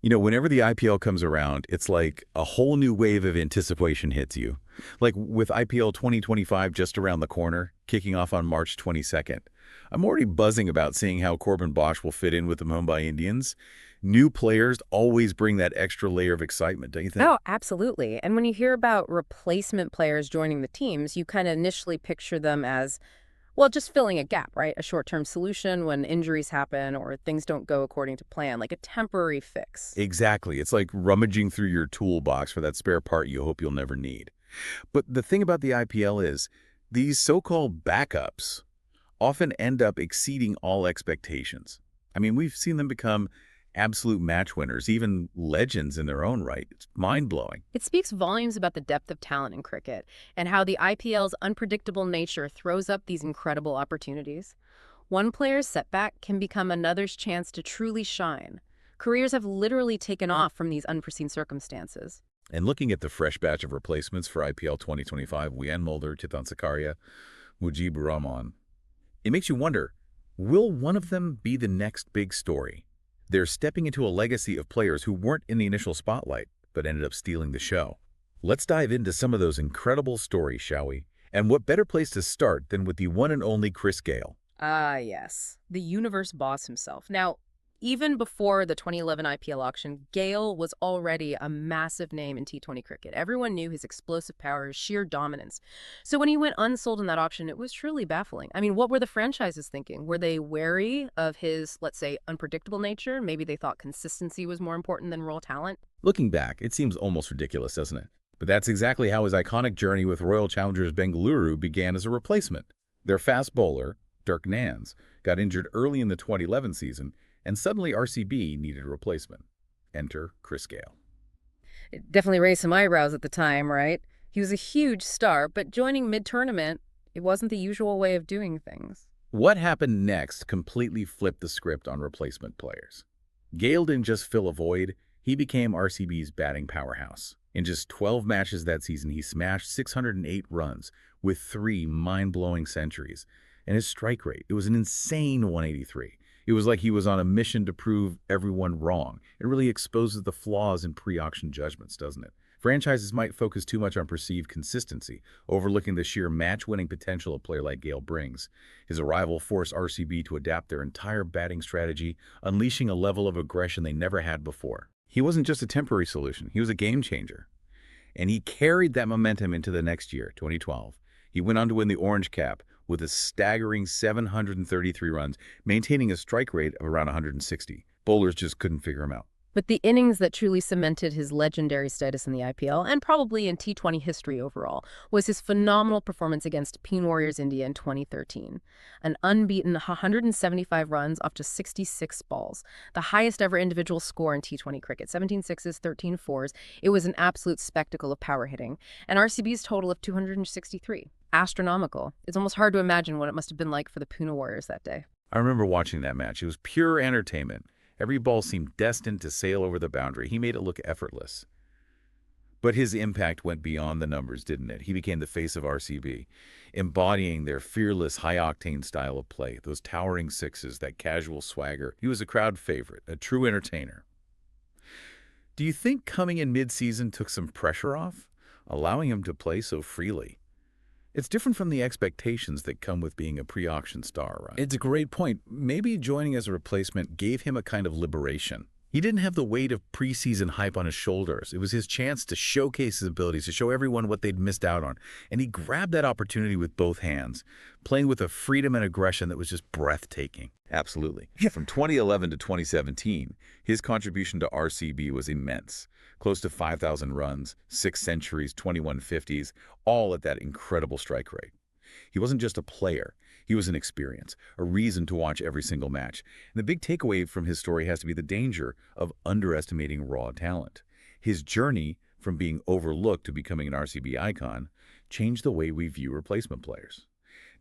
Whenever the IPL comes around, it's like a whole new wave of anticipation hits you. Like with IPL 2025 just around the corner, kicking off on March 22nd. I'm already buzzing about seeing how Corbin Bosch will fit in with the Mumbai Indians. New players always bring that extra layer of excitement, don't you think? Oh, absolutely. And when you hear about replacement players joining the teams, you kind of initially picture them as, well, just filling a gap, right? A short-term solution when injuries happen or things don't go according to plan, like a temporary fix. Exactly. It's like rummaging through your toolbox for that spare part you hope you'll never need. But the thing about the IPL is, these so-called backups often end up exceeding all expectations. I mean, we've seen them become absolute match winners, even legends in their own right. It's mind-blowing. It speaks volumes about the depth of talent in cricket and how the IPL's unpredictable nature throws up these incredible opportunities. One player's setback can become another's chance to truly shine. Careers have literally taken off from these unforeseen circumstances. And looking at the fresh batch of replacements for IPL 2025, Wian Mulder, Titan Sakaria, Mujib Rahman, it makes you wonder, will one of them be the next big story? They're stepping into a legacy of players who weren't in the initial spotlight, but ended up stealing the show. Let's dive into some of those incredible stories, shall we? And what better place to start than with the one and only Chris Gayle? Ah, yes. The universe boss himself. Now, even before the 2011 IPL auction, Gale was already a massive name in T20 cricket. Everyone knew his explosive power, his sheer dominance. So when he went unsold in that auction, it was truly baffling. I mean, what were the franchises thinking? Were they wary of his, let's say, unpredictable nature? Maybe they thought consistency was more important than raw talent? Looking back, it seems almost ridiculous, doesn't it? But that's exactly how his iconic journey with Royal Challengers Bengaluru began as a replacement. Their fast bowler, Dirk Nans, got injured early in the 2011 season, and suddenly RCB needed a replacement. Enter Chris Gayle. It definitely raised some eyebrows at the time, right? He was a huge star, but joining mid-tournament, it wasn't the usual way of doing things. What happened next completely flipped the script on replacement players. Gayle didn't just fill a void, he became RCB's batting powerhouse. In just 12 matches that season, he smashed 608 runs with 3 mind-blowing centuries. And his strike rate, it was an insane 183. It was like he was on a mission to prove everyone wrong. It really exposes the flaws in pre-auction judgments, doesn't it? Franchises might focus too much on perceived consistency, overlooking the sheer match-winning potential a player like Gayle brings. His arrival forced RCB to adapt their entire batting strategy, unleashing a level of aggression they never had before. He wasn't just a temporary solution, he was a game changer. And he carried that momentum into the next year, 2012. He went on to win the Orange Cap with a staggering 733 runs, maintaining a strike rate of around 160. Bowlers just couldn't figure him out. But the innings that truly cemented his legendary status in the IPL, and probably in T20 history overall, was his phenomenal performance against Pune Warriors India in 2013. An unbeaten 175 runs off just 66 balls, the highest ever individual score in T20 cricket, 17 sixes, 13 fours. It was an absolute spectacle of power hitting, and RCB's total of 263. Astronomical. It's almost hard to imagine what it must have been like for the Pune Warriors that day. I remember watching that match. It was pure entertainment. Every ball seemed destined to sail over the boundary. He made it look effortless. But his impact went beyond the numbers, didn't it? He became the face of RCB, embodying their fearless, high-octane style of play, those towering sixes, that casual swagger. He was a crowd favorite, a true entertainer. Do you think coming in mid-season took some pressure off, allowing him to play so freely? It's different from the expectations that come with being a pre-auction star, right? It's a great point. Maybe joining as a replacement gave him a kind of liberation. He didn't have the weight of preseason hype on his shoulders. It was his chance to showcase his abilities, to show everyone what they'd missed out on. And he grabbed that opportunity with both hands, playing with a freedom and aggression that was just breathtaking. Absolutely. From 2011 to 2017, his contribution to RCB was immense. Close to 5,000 runs, 6 centuries, 21 50s, all at that incredible strike rate. He wasn't just a player. He was an experience, a reason to watch every single match. And the big takeaway from his story has to be the danger of underestimating raw talent. His journey from being overlooked to becoming an RCB icon changed the way we view replacement players.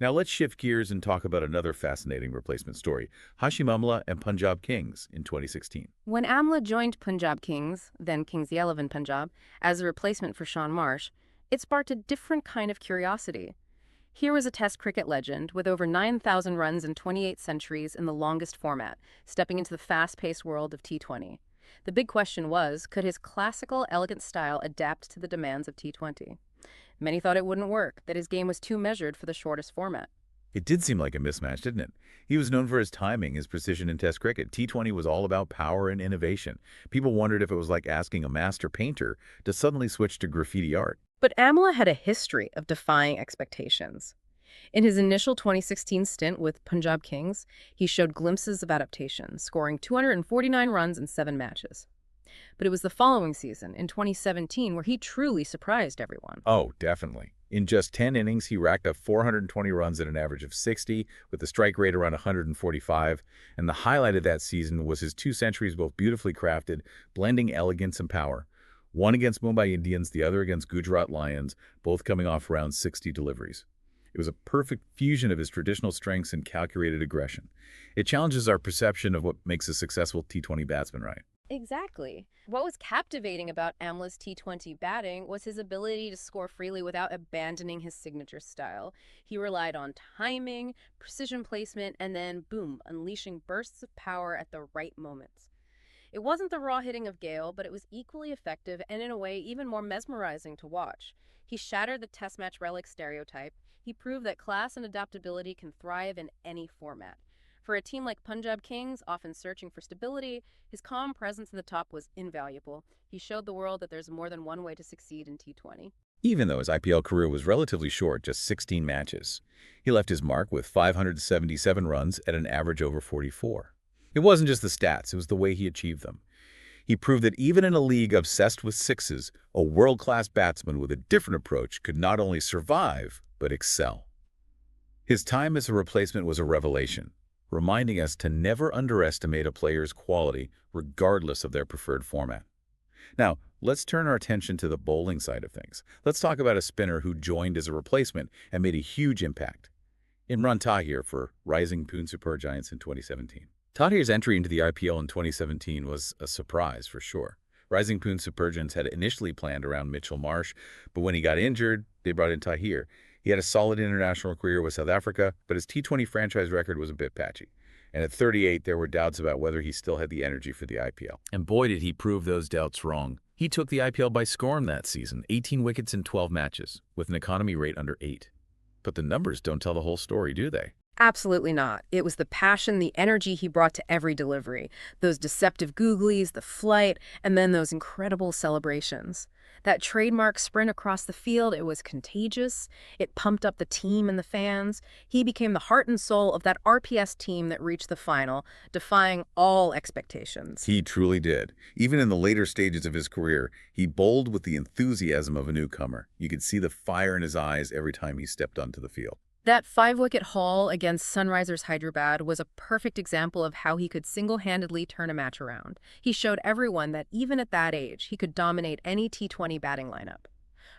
Now let's shift gears and talk about another fascinating replacement story, Hashim Amla and Punjab Kings in 2016. When Amla joined Punjab Kings, then Kings XI Punjab, as a replacement for Sean Marsh, it sparked a different kind of curiosity. Here was a Test cricket legend with over 9,000 runs in 28 centuries in the longest format, stepping into the fast-paced world of T20. The big question was, could his classical, elegant style adapt to the demands of T20? Many thought it wouldn't work, that his game was too measured for the shortest format. It did seem like a mismatch, didn't it? He was known for his timing, his precision in Test cricket. T20 was all about power and innovation. People wondered if it was like asking a master painter to suddenly switch to graffiti art. But Amla had a history of defying expectations. In his initial 2016 stint with Punjab Kings, he showed glimpses of adaptation, scoring 249 runs in 7 matches. But it was the following season, in 2017, where he truly surprised everyone. Oh, definitely. In just 10 innings, he racked up 420 runs at an average of 60, with a strike rate around 145. And the highlight of that season was his 2 centuries, both beautifully crafted, blending elegance and power. One against Mumbai Indians, the other against Gujarat Lions, both coming off around 60 deliveries. It was a perfect fusion of his traditional strengths and calculated aggression. It challenges our perception of what makes a successful T20 batsman, right? Exactly. What was captivating about Amla's T20 batting was his ability to score freely without abandoning his signature style. He relied on timing, precision placement, and then, boom, unleashing bursts of power at the right moments. It wasn't the raw hitting of Gayle, but it was equally effective and, in a way, even more mesmerizing to watch. He shattered the test match relic stereotype. He proved that class and adaptability can thrive in any format. For a team like Punjab Kings, often searching for stability, his calm presence at the top was invaluable. He showed the world that there's more than one way to succeed in T20. Even though his IPL career was relatively short, just 16 matches, he left his mark with 577 runs at an average over 44. It wasn't just the stats, it was the way he achieved them. He proved that even in a league obsessed with sixes, a world-class batsman with a different approach could not only survive, but excel. His time as a replacement was a revelation, reminding us to never underestimate a player's quality regardless of their preferred format. Now, let's turn our attention to the bowling side of things. Let's talk about a spinner who joined as a replacement and made a huge impact. Imran Tahir for rising Pune Supergiants in 2017. Tahir's entry into the IPL in 2017 was a surprise for sure. Rising Pune Supergiants had initially planned around Mitchell Marsh, but when he got injured, they brought in Tahir. He had a solid international career with South Africa, but his T20 franchise record was a bit patchy. And at 38, there were doubts about whether he still had the energy for the IPL. And boy, did he prove those doubts wrong. He took the IPL by storm that season, 18 wickets in 12 matches, with an economy rate under 8. But the numbers don't tell the whole story, do they? Absolutely not. It was the passion, the energy he brought to every delivery. Those deceptive googlies, the flight, and then those incredible celebrations. That trademark sprint across the field, it was contagious. It pumped up the team and the fans. He became the heart and soul of that RPS team that reached the final, defying all expectations. He truly did. Even in the later stages of his career, he bowled with the enthusiasm of a newcomer. You could see the fire in his eyes every time he stepped onto the field. That 5-wicket haul against Sunrisers Hyderabad was a perfect example of how he could single-handedly turn a match around. He showed everyone that even at that age, he could dominate any T20 batting lineup.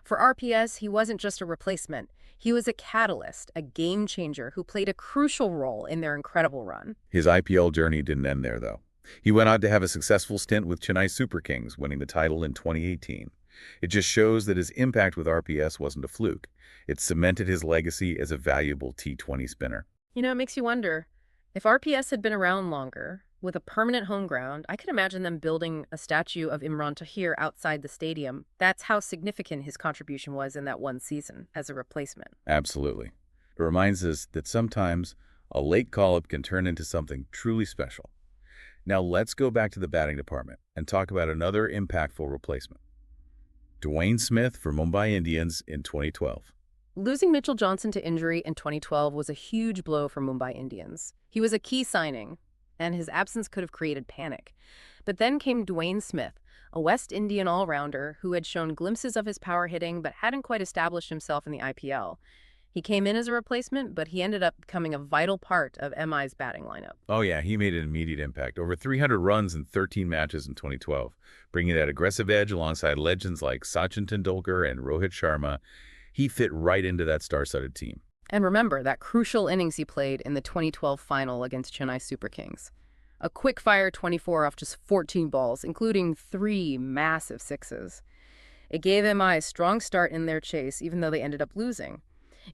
For RPS, he wasn't just a replacement. He was a catalyst, a game changer who played a crucial role in their incredible run. His IPL journey didn't end there, though. He went on to have a successful stint with Chennai Super Kings, winning the title in 2018. It just shows that his impact with RPS wasn't a fluke. It cemented his legacy as a valuable T20 spinner. You know, it makes you wonder, if RPS had been around longer, with a permanent home ground, I could imagine them building a statue of Imran Tahir outside the stadium. That's how significant his contribution was in that one season as a replacement. Absolutely. It reminds us that sometimes a late call-up can turn into something truly special. Now let's go back to the batting department and talk about another impactful replacement. Dwayne Smith for Mumbai Indians in 2012. Losing Mitchell Johnson to injury in 2012 was a huge blow for Mumbai Indians. He was a key signing, and his absence could have created panic. But then came Dwayne Smith, a West Indian all-rounder who had shown glimpses of his power hitting but hadn't quite established himself in the IPL. He came in as a replacement, but he ended up becoming a vital part of MI's batting lineup. Oh yeah, he made an immediate impact. Over 300 runs in 13 matches in 2012, bringing that aggressive edge alongside legends like Sachin Tendulkar and Rohit Sharma. He fit right into that star-studded team. And remember that crucial innings he played in the 2012 final against Chennai Super Kings. A quick-fire 24 off just 14 balls, including 3 massive sixes. It gave MI a strong start in their chase, even though they ended up losing.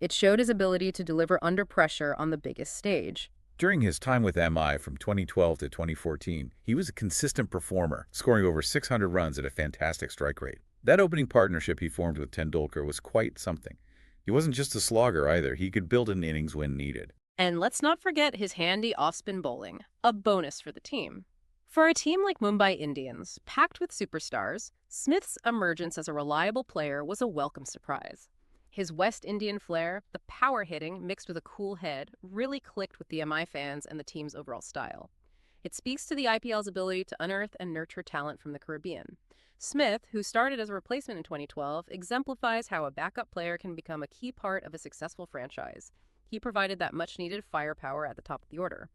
It showed his ability to deliver under pressure on the biggest stage. During his time with MI from 2012 to 2014, he was a consistent performer, scoring over 600 runs at a fantastic strike rate. That opening partnership he formed with Tendulkar was quite something. He wasn't just a slogger either. He could build an innings when needed. And let's not forget his handy off-spin bowling, a bonus for the team. For a team like Mumbai Indians, packed with superstars, Smith's emergence as a reliable player was a welcome surprise. His West Indian flair, the power hitting mixed with a cool head, really clicked with the MI fans and the team's overall style. It speaks to the IPL's ability to unearth and nurture talent from the Caribbean. Smith, who started as a replacement in 2012, exemplifies how a backup player can become a key part of a successful franchise. He provided that much-needed firepower at the top of the order.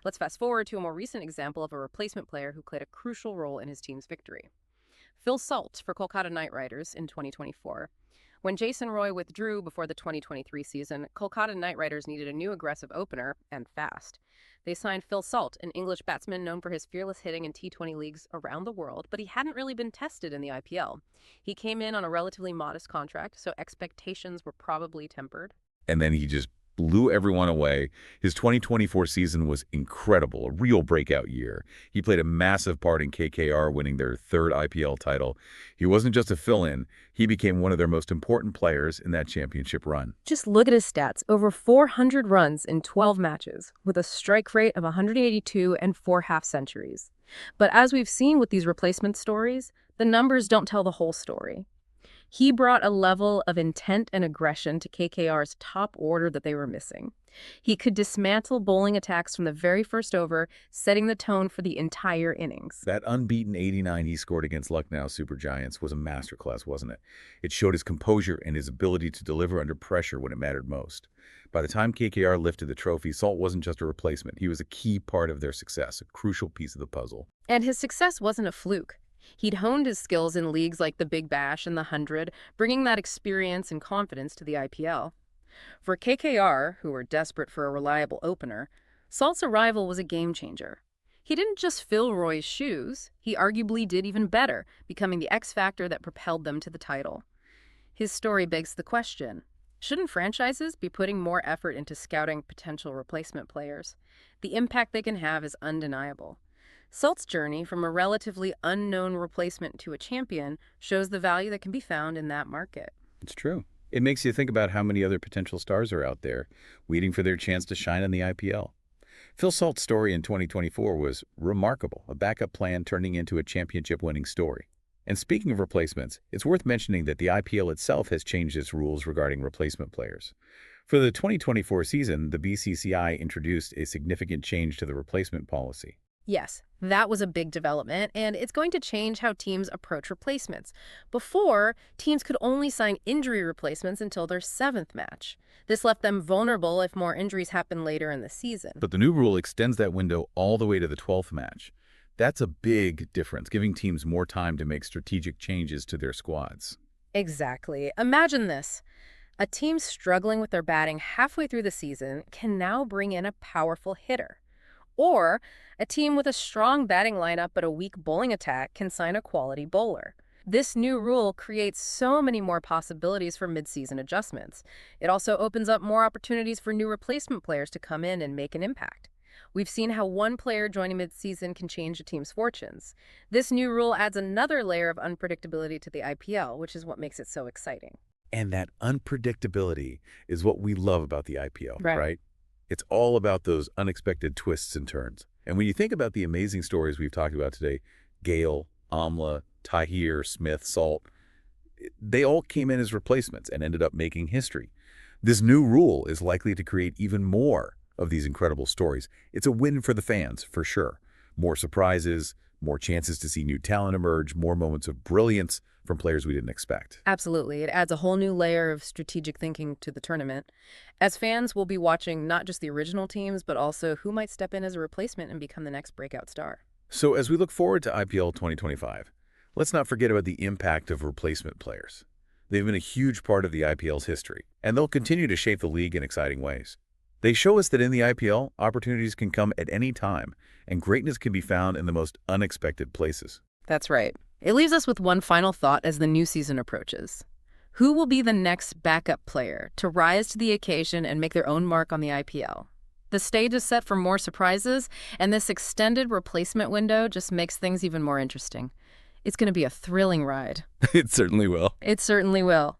Let's fast forward to a more recent example of a replacement player who played a crucial role in his team's victory. Phil Salt for Kolkata Knight Riders in 2024. When Jason Roy withdrew before the 2023 season, Kolkata Knight Riders needed a new aggressive opener, and fast. They signed Phil Salt, an English batsman known for his fearless hitting in T20 leagues around the world, but he hadn't really been tested in the IPL. He came in on a relatively modest contract, so expectations were probably tempered. And then he just blew everyone away. His 2024 season was incredible, a real breakout year. He played a massive part in KKR winning their third IPL title. He wasn't just a fill-in, he became one of their most important players in that championship run. Just look at his stats. Over 400 runs in 12 matches, with a strike rate of 182 and 4 half-centuries. But as we've seen with these replacement stories, the numbers don't tell the whole story. He brought a level of intent and aggression to KKR's top order that they were missing. He could dismantle bowling attacks from the very first over, setting the tone for the entire innings. That unbeaten 89 he scored against Lucknow Supergiants was a masterclass, wasn't it? It showed his composure and his ability to deliver under pressure when it mattered most. By the time KKR lifted the trophy, Salt wasn't just a replacement. He was a key part of their success, a crucial piece of the puzzle. And his success wasn't a fluke. He'd honed his skills in leagues like the Big Bash and the 100, bringing that experience and confidence to the IPL. For KKR, who were desperate for a reliable opener, Salt's arrival was a game-changer. He didn't just fill Roy's shoes, he arguably did even better, becoming the X-factor that propelled them to the title. His story begs the question, shouldn't franchises be putting more effort into scouting potential replacement players? The impact they can have is undeniable. Salt's journey from a relatively unknown replacement to a champion shows the value that can be found in that market. It's true. It makes you think about how many other potential stars are out there waiting for their chance to shine in the IPL. Phil Salt's story in 2024 was remarkable, a backup plan turning into a championship-winning story. And speaking of replacements, it's worth mentioning that the IPL itself has changed its rules regarding replacement players. For the 2024 season, the BCCI introduced a significant change to the replacement policy. Yes, that was a big development, and it's going to change how teams approach replacements. Before, teams could only sign injury replacements until their 7th match. This left them vulnerable if more injuries happen later in the season. But the new rule extends that window all the way to the 12th match. That's a big difference, giving teams more time to make strategic changes to their squads. Exactly. Imagine this. A team struggling with their batting halfway through the season can now bring in a powerful hitter. Or a team with a strong batting lineup but a weak bowling attack can sign a quality bowler. This new rule creates so many more possibilities for mid-season adjustments. It also opens up more opportunities for new replacement players to come in and make an impact. We've seen how one player joining mid-season can change a team's fortunes. This new rule adds another layer of unpredictability to the IPL, which is what makes it so exciting. And that unpredictability is what we love about the IPL, Right. right? It's all about those unexpected twists and turns. And when you think about the amazing stories we've talked about today, Gayle, Amla, Tahir, Smith, Salt, they all came in as replacements and ended up making history. This new rule is likely to create even more of these incredible stories. It's a win for the fans, for sure. More surprises, more chances to see new talent emerge, more moments of brilliance from players we didn't expect. Absolutely. It adds a whole new layer of strategic thinking to the tournament. As fans, we'll be watching not just the original teams, but also who might step in as a replacement and become the next breakout star. So as we look forward to IPL 2025, let's not forget about the impact of replacement players. They've been a huge part of the IPL's history, and they'll continue to shape the league in exciting ways. They show us that in the IPL, opportunities can come at any time, and greatness can be found in the most unexpected places. That's right. It leaves us with one final thought as the new season approaches. Who will be the next backup player to rise to the occasion and make their own mark on the IPL? The stage is set for more surprises, and this extended replacement window just makes things even more interesting. It's going to be a thrilling ride. It certainly will. It certainly will.